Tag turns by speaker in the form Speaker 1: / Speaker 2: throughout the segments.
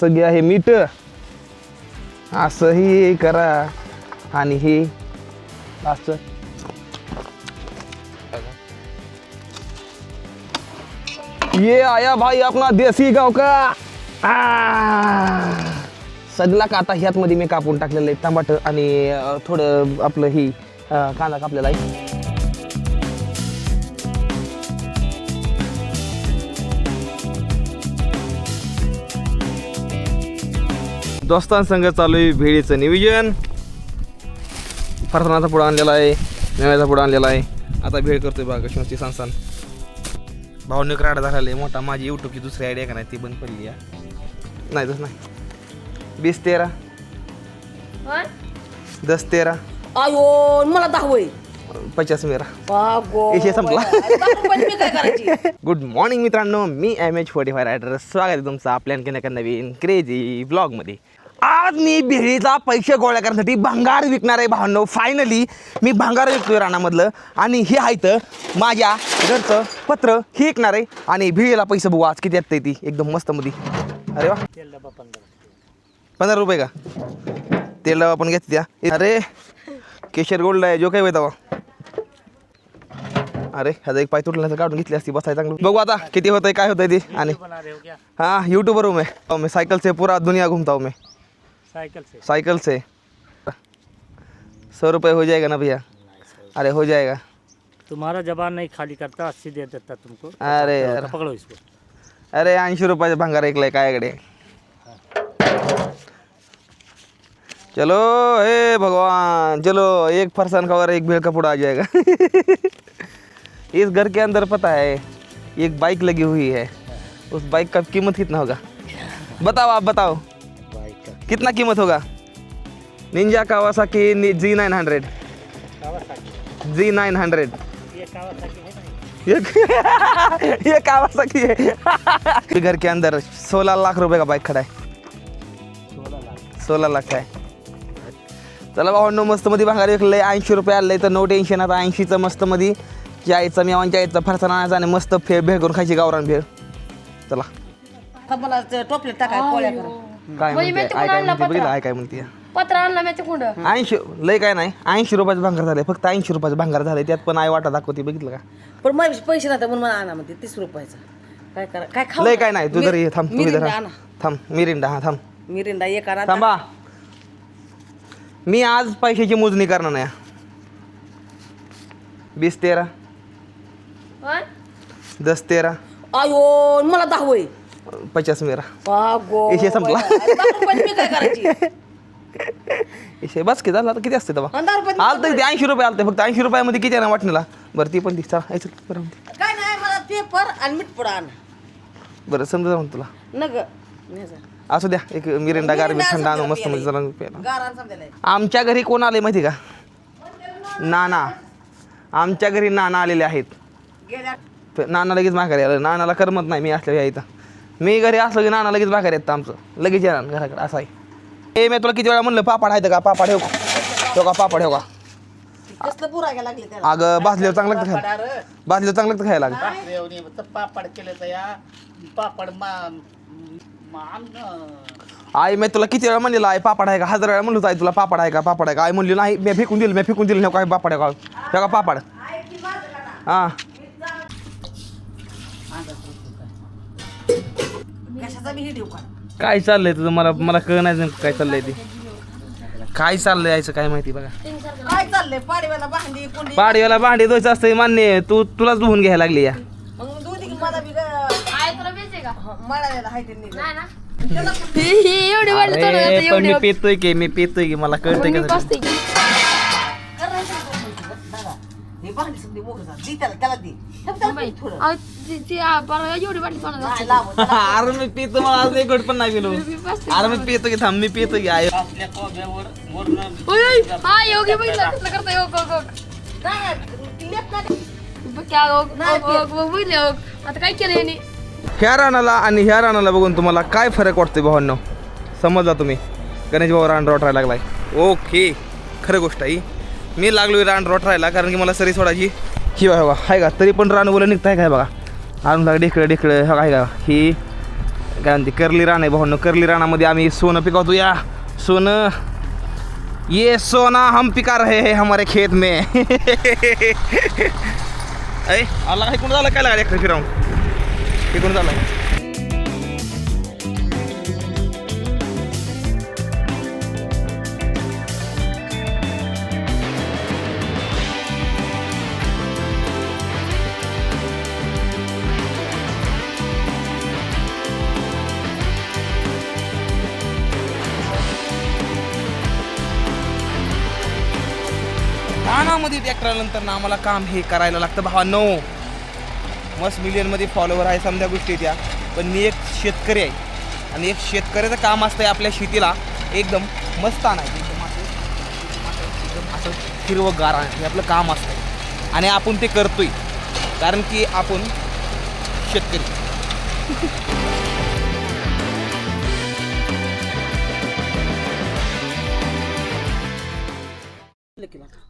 Speaker 1: सगळे आहे मीठ असंही करा आणि हे असं ये आया भाई अपना देसी गाव का सगळा काटा ह्यात मध्ये मी कापून टाकलेलं आहे टमाटर आणि थोडं आपलं ही कांदा कापलेला आहे. दोस्तांसंग चालू आहे भेळीचं नियोजन. फरसाणाचा पुडा आणलेला आहे, मेव्याचा पुडा आणलेला आहे. आता भेळ करतोय बघा कशी सांसान. भाऊने राडा झालेला आहे मोठा. माझी यूट्यूबची दुसरी आयडिया का नाही ती बंद पडली आहे. नाही तसं नाही. 20-13 10-13
Speaker 2: आयो मला 10 वय
Speaker 1: 50 मेरा विषय संपला. गुड मॉर्निंग मित्रांनो, मी MH45 रायडर. स्वागत आहे तुमचं आपल्या आणखीन नवीन क्रेझी ब्लॉगमध्ये. आज मी भेळीचा पैसे गोळा करण्यासाठी भंगार विकणार आहे भावांनो. फायनली मी भंगार विकतोय रानामधलं आणि हे आहे तर माझ्या घरचं पत्र हे विकणार आहे. आणि भेळीला पैसे बघू आज किती येत ती एकदम मस्त मध्ये. अरे वा 15 रुपये का तेल डबा पण घेते त्या. अरे केशर गोल्ड आहे जो काय होता. अरे ह्याचा एक पाय तुटला तर काढून घेतली असती बसायला चांगलं. बघू आता किती होतंय काय होतंय ते. आणि हाँ यूट्यूबर हूँ मैं साइकिल से पूरा दुनिया घूमता हूँ मैं. साइकिल से 100 रुपये हो जाएगा ना भैया. अरे हो जाएगा.
Speaker 3: तुम्हारा जबान नहीं खाली करता, 80 दे देता तुमको.
Speaker 1: अरे यार
Speaker 3: पकड़ो इसको.
Speaker 1: अरे 80 रुपये भंगार ऐकलंय कायकडे. चलो हे भगवान चलो एक फरसान खावर एक भेल का पुड़ा आ जाएगा. इस घर के अंदर पता है एक बाइक लगी हुई है. उस बाइक का कीमत कितना होगा बताओ आप बताओ. कितना कीमत होगा. निंजा कावासाकी Z900 Z900 ये कावासाकी है. घर के अंदर 16 लाख रुपए का बाइक खड़ा है. 16 लाख का आहे. चला भावांनो मस्त मध्ये भांगार विकलंय. 80 रुपये आलंय तर नो टेन्शन. आता 80चं मस्त मध्ये जायचं मेवांच्या यायचं फरसाण आणायचं आणि मस्त भेळ करून खायची गावरान भेळ. चला
Speaker 2: मला टोपले टाकाय पोळ्या करा.
Speaker 1: काय म्हणते काय म्हणते
Speaker 4: पत्र आणला मी तिकडून.
Speaker 1: 80 लय काय नाही 80 रुपयाचं भांगार झालंय. फक्त 80 रुपयाचं भांगार झालंय. त्यात पण आई वाटा दाखवते बघितलं का.
Speaker 2: पण मग पैसे नव्हते म्हणून मला आणा म्हणते 30 रुपयाचा. काय करा काय खाऊ
Speaker 1: लय काय नाही. तू जर ये थांब तुम्ही जरा
Speaker 2: मिरिंडा आणा.
Speaker 1: थांब मिरिंडा हा थांब
Speaker 2: मिरिंडा एक आणा.
Speaker 1: थांबा. मी आज पैशाची मोजणी करणार नाही. 20-13 10-13
Speaker 2: आयो मला 10 वय
Speaker 1: 50 मेरा विषय संपला.
Speaker 2: मी काय करायची.
Speaker 1: विषय बस की झाला. आता किती असते तेव्हा
Speaker 2: 10 रुपये
Speaker 1: आलतं ते 80 रुपये आलते. फक्त 80 रुपयामध्ये किती आहे ना वाटणीला. बरं ती पण ती चला यायचं बरं
Speaker 2: काय नाही मला पेपर आणि मीठ पुडा आणा.
Speaker 1: बरं समजा म्हणून तुला
Speaker 2: नग
Speaker 1: असू द्या. एक मिरिंडा गारबी थंड आणू मस्त मध्ये जरा प्यायला.
Speaker 2: गारान समजायला.
Speaker 1: आमच्या घरी कोण आले माहिती का. नाना. आमच्या घरी नाना आलेले आहेत.
Speaker 2: गेल्या
Speaker 1: नाना लगेच माघारी आलं. नानाला करमत नाही मी असल्या इथं. मी घरी असलो की नाना लगेच माघारी येतं आमचं. लगेच येणार घराकडे असं आहे. हे मी तुला किती वेळा म्हणलं पापड आहेत का. पापड ठेव का पापड ठेव का.
Speaker 2: कसलं पुरायला लागले त्याला.
Speaker 1: अगं भाजल्यावर चांगलं लागतं खायला. भाजल्यावर चांगलं लागतं खायला लागतं.
Speaker 3: पापड केले तर या पापड
Speaker 1: आई मी तुला किती वेळा म्हणलेलं आहे पापड आहे का. 1000 वेळा म्हणलं आई तुला पापड आहे का पापड आहे का. आई म्हणली नाही मी फेकून दिलं नाही काय पापड आहे का पापड. हां
Speaker 2: कशाचा बी देऊ का.
Speaker 1: काय चाललंय तुझं मला कळ नाही काय चाललंय ते. काय चाललंय यायचं काय माहिती बघा.
Speaker 2: काय चाललंय पाडव्याला भांडी कुंडी.
Speaker 1: पाडव्याला भांडी धुवायचं असतं मान्य. तुलाच धुवून घ्यायला लागली या.
Speaker 2: मग दूध की माझा बी
Speaker 4: तुला बेचे का
Speaker 2: मळालेला हाय त्यांनी.
Speaker 4: नाही ना. एवढी वाढली
Speaker 1: अरे, पण मी पितोय की मला कळतंय का.
Speaker 2: हे भांडी समधी मोकळं झालं. दी त्याला दी. थोडं
Speaker 4: एवढी वाढली तोंडात.
Speaker 2: नाही लावत.
Speaker 1: अरे मी पितो मला आज एक घोट पण नाही पिलो. अरे मी पितो की थांब मी पितो की आय.
Speaker 3: आपल्या कोब्यावर
Speaker 4: हा योगी बघितलं कसलं करता योग बघितले आता काय केलं याने.
Speaker 1: ह्या रानाला आणि ह्या रानाला बघून तुम्हाला काय फरक वाटतोय भावांनो समजला तुम्ही. गणेश भाऊ रान रोटायला लागलाय. ओके खरं गोष्ट आहे. मी लागलोय रान रोटायला कारण की मला सरी सोडायची ही बघा आहे का. तरी पण रान बोला निघताय काय बघा. आणून ढेकळं ढेकळं आहे का. ही काय म्हणते कर्ली रान आहे भाऊंनो. कर्ली रानामध्ये आम्ही सोनं पिकवतो या. सोनं ये सोना हम पिका रहे हैं हमारे खेत में. ऐ आला काय कोण झालं काय लागलं एकटं फिरावून हे कोण झालं. रानामध्ये ट्रॅक्टर आल्यानंतर ना आम्हाला काम हे करायला लागतं भावांनो. मस्त मिलियनमध्ये फॉलोवर आहे समजा गोष्टी त्या. पण मी एक शेतकरी आहे आणि एक शेतकऱ्याचं काम असतं आहे आपल्या शेतीला एकदम मस्त आणायचं. एकदम असं हिरवंगार हे आपलं काम असतं आणि आपण ते करतोय कारण की आपण शेतकरी.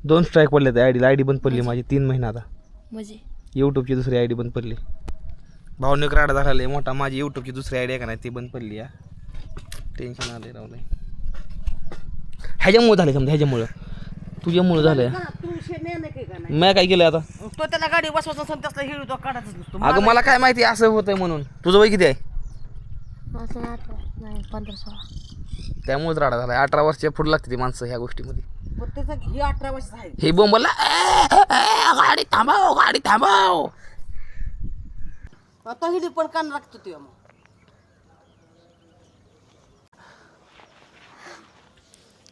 Speaker 1: दोन स्ट्राईक पडले त्या आयडीला. आयडी बंद पडली माझी 3 महिना आता.
Speaker 4: म्हणजे
Speaker 1: यूट्यूबची दुसरी आयडी बंद पडली. भावनिक राडा झाला आहे मोठा. माझी यूट्यूबची दुसरी आयडी आहे का नाही ती बंद पडली. या टेन्शन आलं राहू नाही. ह्याच्यामुळे झालं समजा. ह्याच्यामुळं तुझ्यामुळं झालं. मी काय केलं आता.
Speaker 2: तो त्याला गाडी बसवायचा समजा असला हिळू तो काढायच नसतो.
Speaker 1: अगं मला काय माहिती असं होतंय म्हणून. तुझं वय किती आहे.
Speaker 4: असं नाही 15-16.
Speaker 1: त्यामुळेच राडा झाला. 18 वर्षाच्या पुढे लागते ती माणसं ह्या गोष्टीमध्ये.
Speaker 2: पण त्याचा ही 18 वर्षाचा आहे.
Speaker 1: हे बोंबला गाडी थांबव गाडी थांबव.
Speaker 2: आता हिडी पण कान लागतो ते मग.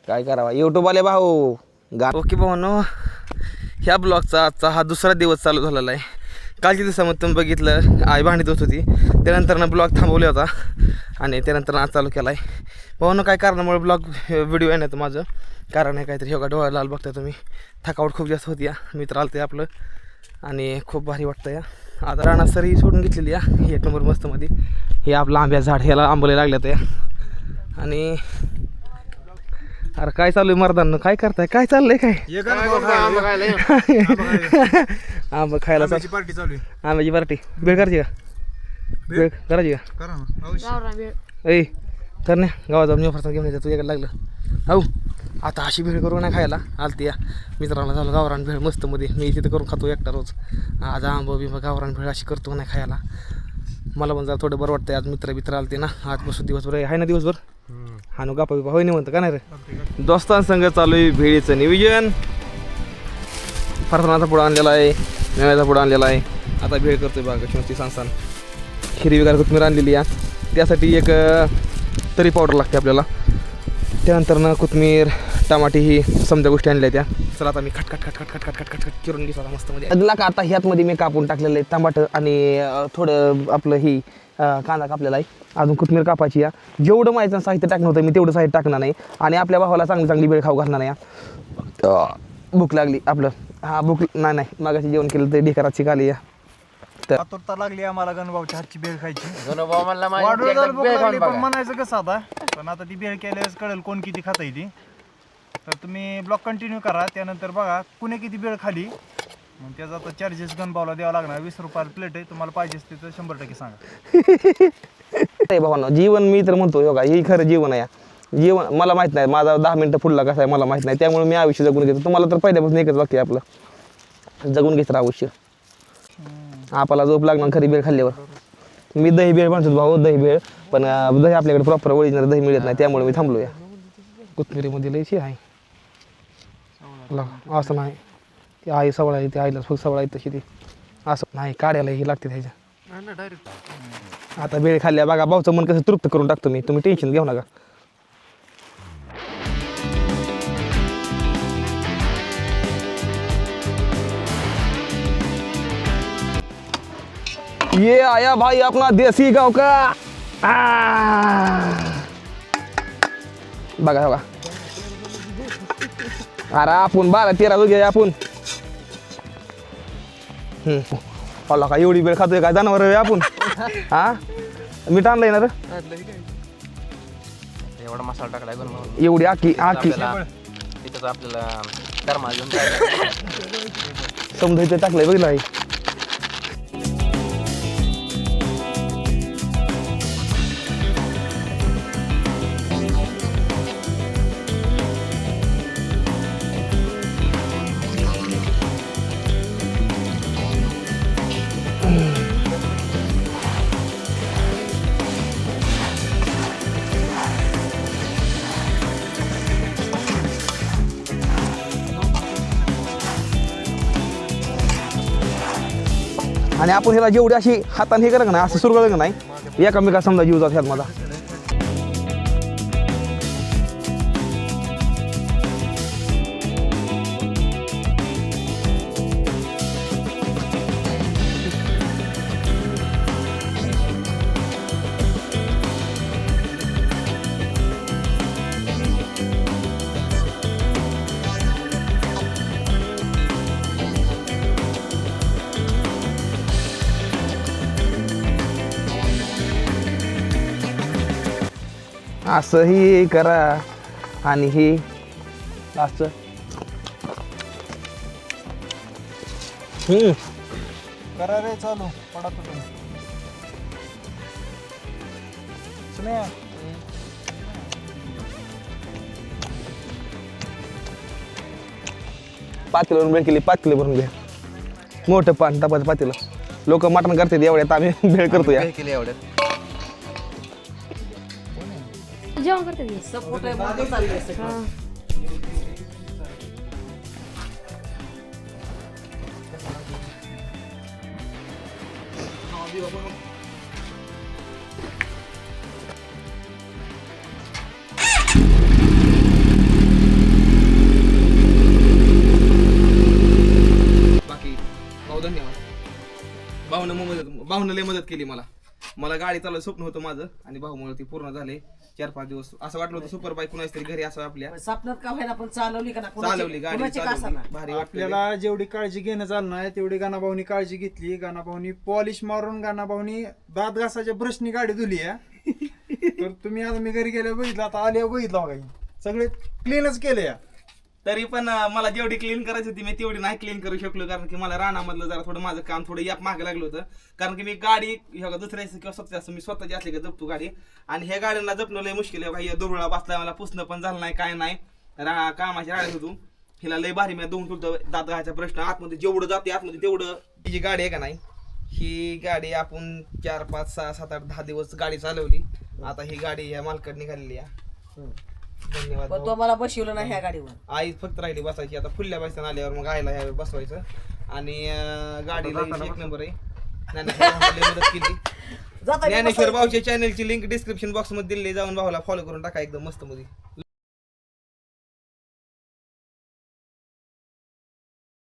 Speaker 1: काय करावा यूट्यूबवाले भाऊ. ओके भाऊनो ह्या ब्लॉगचा आजचा हा दुसरा दिवस चालू झालेला आहे. कालच्या दिवसामध्ये तुम्ही बघितलं आई भांडी धुत होती. त्यानंतर ब्लॉग थांबवला होता आणि त्यानंतर आज चालू केला आहे. भाऊनो काय कारणामुळे ब्लॉग व्हिडिओ येण्याचं माझं कारण आहे काहीतरी. योगा डोळ्याला लाल बघताय तुम्ही. थकावट खूप जास्त होती या. मित्र आलं ते आपलं आणि खूप भारी वाटतं या. आता राणा सरी सोडून घेतलेली या 1 नंबर मस्तमध्ये. हे आपलं आंब्या झाड ह्याला आंबले लागल्यात या. आणि अरे काय चालू आहे मर्दांना. काय करताय काय चाललंय काय. आंबा खायला
Speaker 5: पार्टी चालू आहे.
Speaker 1: आंब्याची पार्टी. बेळ करायची का. बेळ करायची का.
Speaker 5: करा ना.
Speaker 4: गावरान वेळ.
Speaker 1: ऐ कर ना गावात जाऊन फरसा घेऊन येतं तुझ्याकडे लागलं. हो आता अशी भेळ करू नाही खायला आलती या. मित्राला झालं गावरान भेळ मस्तमध्ये. मी तिथं करून खातो एकटा रोज. आज आंबा बिंबा गावरान भेळ अशी करतो नाही खायला. मला पण जरा थोडं बरं वाटतं. आज मित्र आलते ना. आजपासून दिवसभर आहे ना दिवसभर. हा नो गापा बिपा होय नाही म्हणतं का नाही रे. दोस्तांसंग चालू आहे भेळीचं नियोजन. फरसाणाचा पुढं आणलेला आहे. मेव्याचा पुढं आणलेला आहे. आता भेळ करतोय बघा कशी सांगसान. हिरवीगार कोथिंबीर आणलेली आहे. त्यासाठी एक तरी पावडर लागते आपल्याला. त्यानंतर ना कोथिंबीर टमाटे ही समजा गोष्टी आणल्या त्या. चला आता मी खट चिरून घेतो मस्तमध्ये. अदला का आता ह्यातमध्ये मी कापून टाकलेलं आहे टमाटर आणि थोडं आपलं ही कांदा कापलेला आहे. अजून कोथिंबीर कापायची या. जेवढं माहिती साहित्य टाकणं होतं मी तेवढं साहित्य टाकणार नाही. आणि आपल्या भावाला चांगली वेळ खाऊ घालणार नाही. भूक लागली आपलं. हा भूक नाही मागाशी जेवण केलं तर ढेकराची खाली या.
Speaker 5: आतुरता लागली आम्हाला गणभाऊच्या हातची बेळ खायची. वाढवलं भूक लागली पण म्हणायचं कसं आता. पण आता ती बेळ केल्यास कळेल कोण किती खाता येते. तर तुम्ही ब्लॉग कंटिन्यू करा. त्यानंतर बघा कुणी किती बेळ खाली. मग त्याचा आता चार्जेस गणभाऊला द्यावा लागणार. 20 रुपयाला प्लेट आहे. तुम्हाला पाहिजे असते तर 100% सांगा.
Speaker 1: भावांना जीवन मी तर म्हणतो योगा ही खरं जीवन आहे. जीवन मला माहित नाही माझा 10 मिनिटं पुढला कसा आहे मला माहित नाही. त्यामुळे मी आयुष्य जगून घेतो. तुम्हाला तर पहिल्यापासून एकच वाक्य आहे आपलं जगून घेत आयुष्य. आपल्याला झोप लागणार खरी बेळ खाल्ल्यावर. मी दही बेळ म्हणतो भाऊ दही बेळ. पण दही आपल्याकडे प्रॉपर ओरिजिनल दही मिळत नाही. त्यामुळे मी थांबलो या. कोथिंबीरीमध्ये लयची आहे असं नाही. ती आई सवळ आहे. ती आईला फक्त सवळ आहे तशी ती असं नाही. काढायला ही लागते त्याच्या. आता बेळ खाल्ल्या बघा भाऊचं मन कसं तृप्त करून टाकतो मी. तुम्ही टेन्शन घेऊ नका. ये आया भाई अपना देसी गांव का. बघा बघा. अरे आपण 12-13 दोघे आपण. होला का एवढी वेळ खातोय काय जनावर आहे आपण. हा मीठ आणलंय ना रे.
Speaker 6: एवढा मसाला टाकलाय
Speaker 1: एवढी आखी
Speaker 6: तिथं आपल्याला धर्मा
Speaker 1: समजायचं टाकलंय बघितलं आहे. आणि आपण ह्याला जेवढी अशी हाताने हे करा नाही असं सुरू का नाही एकामेका समजा जीव जात ह्यात माझा. असंही करा आणि हे असं
Speaker 5: करा रे चालू पडा तुम्ही सुने
Speaker 1: पातेलं भेळ केली 5 किलो भरून भेळ मोठं पान टपाचं पातेलं. लोक मटण करतात एवढ्यात आम्ही भेळ करतो या.
Speaker 6: भेळ केली एवढ्यात.
Speaker 4: जेवण करते ती.
Speaker 2: सपोर्ट आहे म्हणून चाललंय सगळं.
Speaker 4: हा.
Speaker 1: बाकी भाऊ धन्यवाद. भाऊनं लय मदत केली मला गाडी चालवायचं स्वप्न होतं माझं आणि भाऊमुळे ती पूर्ण झाले. 4-5 दिवस असं वाटलं होतं सुपर बाईक कुणाच तरी घरी असं आपल्या
Speaker 2: स्वप्नात का व्हायना पण चालवली का ना
Speaker 1: चालवली गाडी
Speaker 2: कुणाची का
Speaker 1: चालवली.
Speaker 2: असेना.
Speaker 1: भारी वाटलं.
Speaker 5: आपल्याला जेवढी काळजी घेणं चालणार आहे तेवढी गाणाभाऊनी काळजी घेतली. गाणाभाऊनी पॉलिश मारून गाणाभाऊनी दात घासाच्या ब्रशनी गाडी धुली आहे. तर तुम्ही आता मी घरी गेल्या बघितलं आता आल्या बघितलं बघा सगळे क्लीनच केले या.
Speaker 1: तरी पण मला जेवढी क्लीन करायची होती मी तेवढी नाही क्लीन करू शकलो कारण की मला रानामधलं जरा थोडं माझं काम थोडं याप मागे लागलं होतं. कारण की मी गाडी दुसऱ्याचं किंवा स्वतःचं मी स्वतःची असली का जपतो गाडी आणि ह्या गाड्यांना जपणं लय मुश्किल आहे. काही दुरळा बसला मला पुसणं पण झालं नाही काय नाही कामाच्या राहत होतो. हिला लय भारी मी दोन तुलतो दात घायचा प्रश्न आतमध्ये जेवढं जाते आतमध्ये तेवढं. ही जी गाडी आहे का नाही ही गाडी आपण 4, 5, 6, 7, 8, 10 दिवस गाडी चालवली. आता ही गाडी या मालकात निघालेली आहे. धन्यवाद
Speaker 2: पण तो मला बसवलं नाही ह्या गाडीवर.
Speaker 1: आई फक्त राहिली बसायची. आता फुल्या बसताना आल्यावर मग आईला ह्या बसवायचं आणि गाडीला एक नंबर आहे. ज्ञानेश्वर मदत केली.
Speaker 2: जाता
Speaker 1: ज्ञानेश्वर भाऊच्या चॅनलची लिंक डिस्क्रिप्शन बॉक्स मध्ये दिली. जाऊन भाऊला फॉलो करून टाका एकदम मस्त मध्ये.